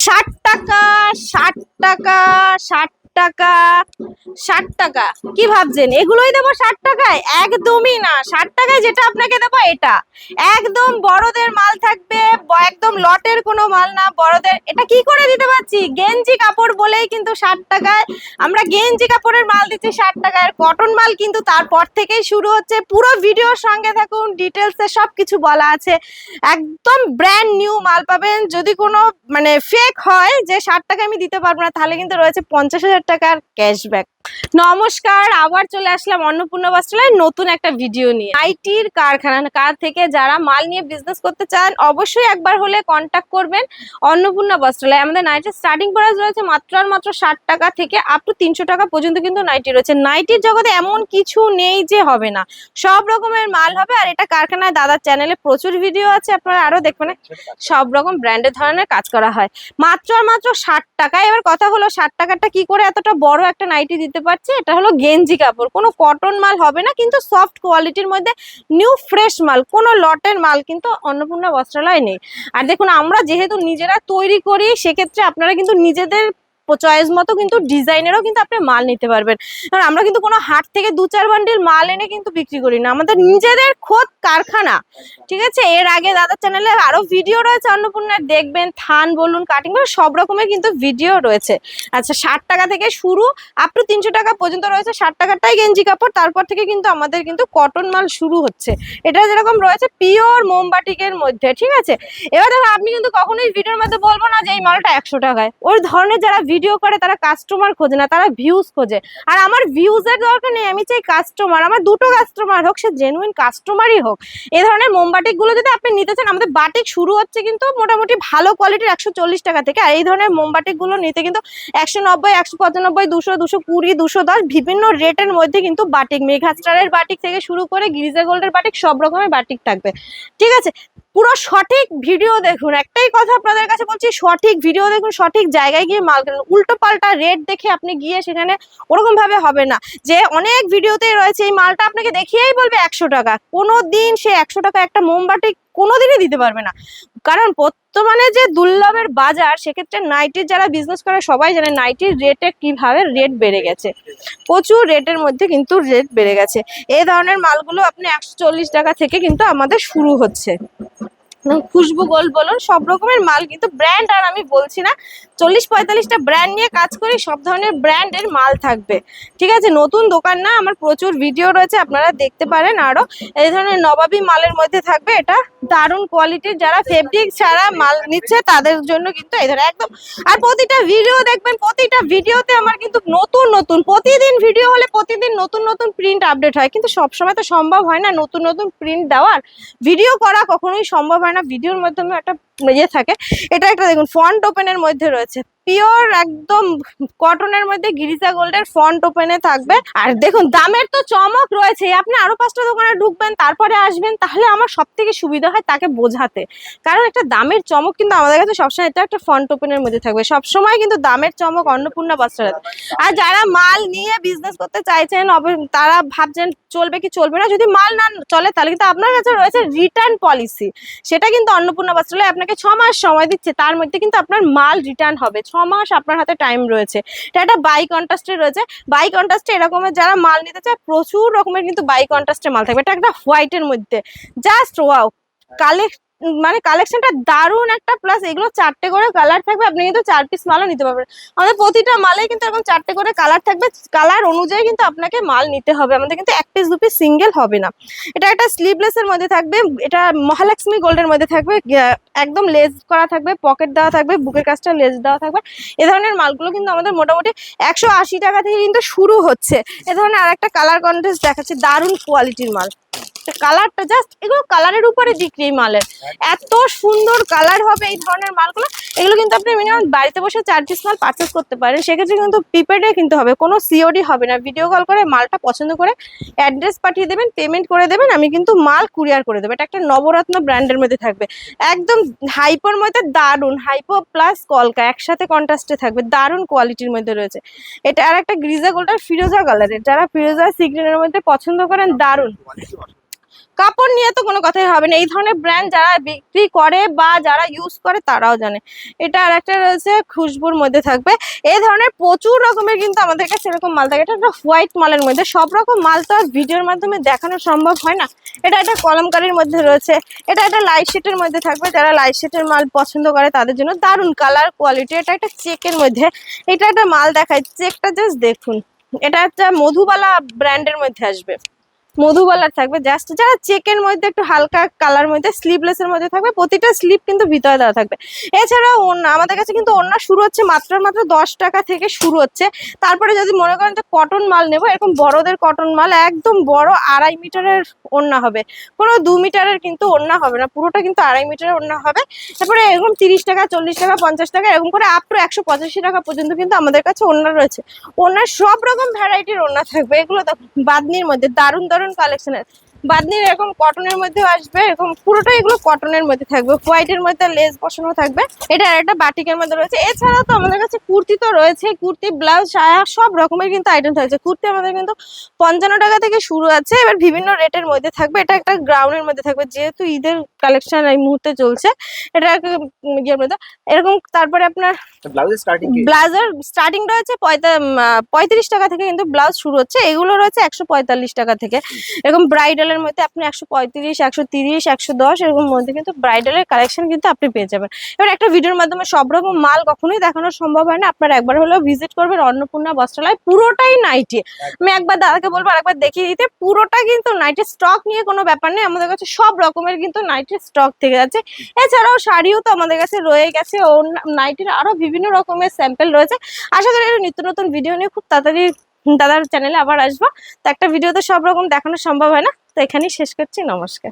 60 টাকা, 60 টাকা, 60 টাকা, 60 টাকা। কি ভাবছেন এগুলোই দেবো 60 টাকায়? একদমই না। 60 টাকায় যেটা আপনাকে দেবো এটা একদম বড়দের মাল থাকবে, একদম লটের কোনো মাল না, বড়দের। এটা কি করে দিতে পারছি? গেঞ্জি কাপড় বলেই কিন্তু 60 টাকায় আমরা গেঞ্জি কাপড়ের মাল দিচ্ছি 60 টাকায়। কটন মাল কিন্তু তারপর থেকেই শুরু হচ্ছে। পুরো ভিডিওর সঙ্গে থাকুন, ডিটেলসে সবকিছু বলা আছে। একদম ব্র্যান্ড নিউ মাল পাবেন। যদি কোনো মানে ফেক হয় যে 60 টাকা আমি দিতে পারবো না, তাহলে কিন্তু রয়েছে 50,000 টাকার ক্যাশব্যাক। নমস্কার, আবার চলে আসলাম অন্নপূর্ণা বস্ত্রালয় নতুন একটা ভিডিও নিয়ে। নাইটির কারখানা কার থেকে যারা মাল নিয়ে বিজনেস করতে চান অবশ্যই একবার হলে কন্ট্যাক্ট করবেন অন্নপূর্ণা বস্ত্রালয়। আমাদের নাইটির স্টার্টিং প্রাইস রয়েছে মাত্র আর মাত্র 60 টাকা থেকে আপ টু 300 টাকা পর্যন্ত কিন্তু নাইটি রয়েছে। নাইটির জগতে এমন কিছু নেই যে হবে না, সব রকমের মাল হবে। আর এটা কারখানায় দাদার চ্যানেলে প্রচুর ভিডিও আছে, আপনারা আরো দেখবেন। সব রকম ব্র্যান্ডের ধরনের কাজ করা হয় মাত্র আর মাত্র 60 টাকা। এবার কথা হলো 60 টাকাটা কি করে এতটা বড় একটা নাইটি দিতে পারছে? এটা হলো গেঞ্জি কাপড়, কোনো কটন মাল হবে না, কিন্তু সফট কোয়ালিটির মধ্যে নিউ ফ্রেশ মাল, কোনো লটের মাল কিন্তু অন্নপূর্ণা বস্ত্রালয় নেই। আর দেখুন, আমরা যেহেতু নিজেরা তৈরি করি, সেক্ষেত্রে আপনারা কিন্তু নিজেদের চয়েস মতো কিন্তু ডিজাইনেরও কিন্তু আপনি মাল নিতে পারবেন। কারণ আমরা কিন্তু কোনো হাট থেকে 2-4 বান্ডিল মাল এনে কিন্তু বিক্রি করি না, আমাদের নিজেদের খোদ কারখানা। ঠিক আছে, এর আগে দাদার চ্যানেলে আরো ভিডিও রয়েছে অন্নপূর্ণার, দেখবেন। থান বলুন, কাটিং বলুন, সব রকমের কিন্তু ভিডিও রয়েছে। আচ্ছা, 60 টাকা থেকে শুরু আপ টু 300 টাকা পর্যন্ত রয়েছে। 60 টাকাটাই গেঞ্জি কাপড়, তারপর থেকে কিন্তু আমাদের কিন্তু কটন মাল শুরু হচ্ছে। এটা যেরকম রয়েছে পিওর মোমবাটিকের মধ্যে। ঠিক আছে, এবার দেখো, আপনি কিন্তু কখনোই ভিডিওর মধ্যে বলবো না যে এই মালটা 100 টাকায়। ওই ধরনের যারা ভিডিও করে তারা কাস্টমার খোঁজে না, তারা ভিউজ খোঁজে। আর আমার ভিউজের দরকার নেই, আমি চাই কাস্টমার। আমার দুটো কাস্টমার হোক, সে জেনুইন কাস্টমারই হোক। এই ধরনের মোমবাটিক গুলো যদি আপনি নিতে চান, আমাদের বাটিক শুরু হচ্ছে কিন্তু মোটামুটি ভালো কোয়ালিটির 140 টাকা থেকে। আর এই ধরনের মোমবাটিক গুলো নিতে কিন্তু 190, 195, 200, 220, 210 বিভিন্ন রেটের মধ্যে কিন্তু বাটিক, মেঘাস্টারের বাটিক থেকে শুরু করে গিরিজা গোল্ডের বাটিক, সব রকমের বাটিক থাকবে। ঠিক আছে, পুরো সঠিক ভিডিও দেখুন। একটাই কথা আপনাদের কাছে বলছি, সঠিক ভিডিও দেখুন, সঠিক জায়গায় গিয়ে মাল কিনুন। উল্টো পাল্টা রেট দেখে আপনি গিয়ে সেখানে ওরকম ভাবে হবে না যে অনেক ভিডিওতেই রয়েছে এই মালটা আপনাকে দেখিয়েই বলবে 100 টাকা। কোনোদিন সে 100 টাকা একটা মোমবাতি কোনোদিনই দিতে পারবে না। কারণ বর্তমানে যে দুর্লভের বাজার, সেক্ষেত্রে নাইটির যারা বিজনেস করে সবাই জানে নাইটির রেটে কিভাবে রেট বেড়ে গেছে। প্রচুর রেটের মধ্যে কিন্তু রেট বেড়ে গেছে। এই ধরনের মালগুলো আপনি 140 টাকা থেকে কিন্তু আমাদের শুরু হচ্ছে। খুশবু গোল্ড বলুন, সব রকমের মাল কিন্তু ব্র্যান্ড। আর আমি বলছি না 40-45টা ব্র্যান্ড নিয়ে কাজ করি, সব ধরনের ব্র্যান্ডের মাল থাকবে। ঠিক আছে, নতুন দোকান না, আমার প্রচুর ভিডিও রয়েছে, আপনারা দেখতে পারেন। আরো এই ধরনের নবাবী মালের মধ্যে থাকবে। এটা দারুণ কোয়ালিটির, যারা ফেব্রিক ছাড়া মাল নিচ্ছে তাদের জন্য কিন্তু এই ধরনের একদম। আর প্রতিটা ভিডিও দেখবেন, প্রতিটা ভিডিওতে আমার কিন্তু নতুন নতুন, প্রতিদিন ভিডিও হলে প্রতিদিন নতুন নতুন প্রিন্ট আপডেট হয়। কিন্তু সবসময় তো সম্ভব হয় না নতুন নতুন প্রিন্ট দেওয়ার, ভিডিও করা কখনোই সম্ভব হয় না। ভিডিওর মাধ্যমে একটা ইয়ে থাকে। এটা একটা দেখুন ফন্ট ওপেনের মধ্যে রয়েছে, পিওর একদম কটনের মধ্যে গিরিজা গোল্ডের ফন্ট ওপেনে থাকবে। আর দেখুন দামের তো চমক রয়েছে। আপনি আরো 5টা দোকানে ঢুকবেন, তারপরে আসবেন, তাহলে আমার সব থেকে সুবিধা হয় তাকে বোঝাতে। কারণ একটা দামের চমক কিন্তু আমাদের কাছে সবসময়, এটা একটা ফন্ট ওপেনের মধ্যে থাকবে সবসময় কিন্তু দামের চমক অন্নপূর্ণা বস্ত্রালয়। আর যারা মাল নিয়ে বিজনেস করতে চাইছেন, তারা ভাবছেন চলবে কি চলবে না, যদি মাল না চলে তাহলে কিন্তু আপনার কাছে রয়েছে রিটার্ন পলিসি। সেটা কিন্তু অন্নপূর্ণা বস্ত্রালয় আপনাকে 6 মাস সময় দিচ্ছে, তার মধ্যে কিন্তু আপনার মাল রিটার্ন হবে। 6 মাস আপনার হাতে টাইম রয়েছে। এটা একটা বাই কন্ট্রাস্টে রয়েছে। বাই কন্ট্রাস্টে এরকমের যারা মাল নিতে চায়, প্রচুর রকমের কিন্তু বাই কন্ট্রাস্টে মাল থাকবে। এটা একটা হোয়াইটের মধ্যে, জাস্ট ওয়াও। কালেকশনটা দারুণ একটা, প্লাস এগুলো 4টে করে কালার থাকবে। আপনি কিন্তু 4 পিস মালও নিতে পারবেন। আমাদের প্রতিটা মালে কিন্তু এরকম 4টে করে কালার থাকবে। কালার অনুযায়ী কিন্তু আপনাকে মাল নিতে হবে, আমাদের কিন্তু 1 পিস 2 পিস সিঙ্গেল হবে না। এটা একটা স্লিভলেস এর মধ্যে থাকবে। এটা মহালক্ষ্মী গোল্ডের মধ্যে থাকবে, একদম লেস করা থাকবে, পকেট দেওয়া থাকবে, বুকের কাছটা লেস দেওয়া থাকবে। এ ধরনের মালগুলো কিন্তু আমাদের মোটামুটি 180 টাকা থেকে কিন্তু শুরু হচ্ছে। এ ধরনের আরেকটা কালার কন্ট্রাস্ট দেখাচ্ছে, দারুণ কোয়ালিটির মাল। কালারটা জাস্ট, এগুলো কালারের উপরে বিক্রি। এই মালের এত সুন্দর কালার হবে এই ধরনের মালগুলো। এগুলো কিন্তু আপনি মিনিমাম বাড়িতে বসে 4 পিস মাল পারচেস করতে পারেন। সেক্ষেত্রে কিন্তু প্রিপেডে কিনতে হবে, কোনো সিওডি হবে না। ভিডিও কল করে মালটা পছন্দ করে অ্যাড্রেস পাঠিয়ে দেবেন, পেমেন্ট করে দেবেন, আমি কিন্তু মাল কুরিয়ার করে দেবো। এটা একটা নবরত্ন ব্র্যান্ডের মধ্যে থাকবে, একদম হাইপোর মধ্যে দারুণ। হাইপো প্লাস কলকা একসাথে কন্ট্রাস্টে থাকবে, দারুণ কোয়ালিটির মধ্যে রয়েছে। এটা আর একটা গ্রিজা গোল্ডের ফিরোজা কালারের, যারা ফিরোজা সি গ্রিনের মধ্যে পছন্দ করেন, দারুণ কাপড় নিয়ে তো কোনো কথাই হবে না। এই ধরনের ব্র্যান্ড যারা বিক্রি করে বা যারা ইউজ করে তারাও জানে। এটা আর একটা রয়েছে খুশবুর মধ্যে থাকবে। এই ধরনের প্রচুর রকমের কিন্তু আমাদের কাছে এরকম মাল থাকে। এটা একটা হোয়াইট মালের মধ্যে, সব রকম মাল তো আর ভিডিওর মাধ্যমে দেখানো সম্ভব হয় না। এটা একটা কলমকারীর মধ্যে রয়েছে, এটা একটা লাইট শেডের মধ্যে থাকবে। যারা লাইট শেডের মাল পছন্দ করে তাদের জন্য দারুণ কালার কোয়ালিটি। এটা একটা চেকের মধ্যে, এটা একটা মাল দেখায়, চেকটা জাস্ট দেখুন। এটা একটা মধুবালা ব্র্যান্ডের মধ্যে আসবে, মধুবালার থাকবে। জাস্ট যারা চেকের মধ্যে একটু হালকা কালার মধ্যে স্লিভলেস এর মধ্যে থাকবে, প্রতিটা স্লিভ কিন্তু ভিতরে দেওয়া থাকবে। এছাড়াও ওড়না, আমাদের কাছে কিন্তু ওড়না শুরু হচ্ছে মাত্র 10 টাকা থেকে শুরু হচ্ছে। তারপরে যদি মনে করেন যে কটন মাল নেবো, এরকম বড়দের কটন মাল একদম বড় 2.5 মিটারের ওড়না হবে, কোনো 2 মিটারের কিন্তু ওড়না হবে না, পুরোটা কিন্তু 2.5 মিটারের ওড়না হবে। তারপরে এরকম 30 টাকা, 40 টাকা, 50 টাকা এরকম করে আপ টু 185 টাকা পর্যন্ত কিন্তু আমাদের কাছে ওড়না রয়েছে। ওড়নার সব রকম ভ্যারাইটির ওড়না থাকবে। এগুলো বাদনির মধ্যে দারুণ দারুণ কালেকশনের, বাদনির এরকম কটনের মধ্যে আসবে, এরকম পুরোটা এগুলো কটনের মধ্যে থাকবে, হোয়াইটের মধ্যে লেস বসানো থাকবে। এটা একটা বাটিকের মধ্যে রয়েছে। এছাড়াও তো আমাদের কাছে কুর্তি তো রয়েছে, কুর্তি, ব্লাউজ, সায়া সব রকমের কিন্তু আইটেম থাকছে। কুর্তি আমাদের কিন্তু 55 টাকা থেকে শুরু আছে, এবার বিভিন্ন রেটের মধ্যে থাকবে। এটা একটা গ্রাউন্ডের মধ্যে থাকবে, যেহেতু ঈদের কালেকশন এই মুহূর্তে চলছে, এটা ইয়ের মধ্যে এরকম। তারপরে আপনার ব্লাউজের স্টার্টিং রয়েছে 35 টাকা থেকে কিন্তু ব্লাউজ শুরু হচ্ছে। এগুলো রয়েছে 145 টাকা থেকে। এরকম ব্রাইডালের মধ্যে আপনি 135, 130, 110 এরকম মধ্যে কিন্তু ব্রাইডালের কালেকশন কিন্তু আপনি পেয়ে যাবেন। এবার একটা ভিডিওর মাধ্যমে সব রকম মাল কখনোই দেখানো সম্ভব হয় না, আপনারা একবার হলেও ভিজিট করবেন অন্নপূর্ণা বস্ত্রালয়। পুরোটাই নাইটি, আমি একবার দাদাকে বলবো আরেকবার দেখিয়ে দিতে। পুরোটা কিন্তু নাইটি, স্টক নিয়ে কোনো ব্যাপার নেই, আমাদের কাছে সব রকমের কিন্তু নাইটির স্টক থেকে যাচ্ছে। এছাড়াও শাড়িও তো আমাদের কাছে রয়ে গেছে, ও নাইটির আরো বিভিন্ন রকমের স্যাম্পল রয়েছে। আশা করি নিত্য নতুন ভিডিও নিয়ে খুব তাড়াতাড়ি দাদার চ্যানেলে আবার আসবো। তো একটা ভিডিওতে সব রকম দেখানো সম্ভব হয় না, তো এখানেই শেষ করছি। নমস্কার।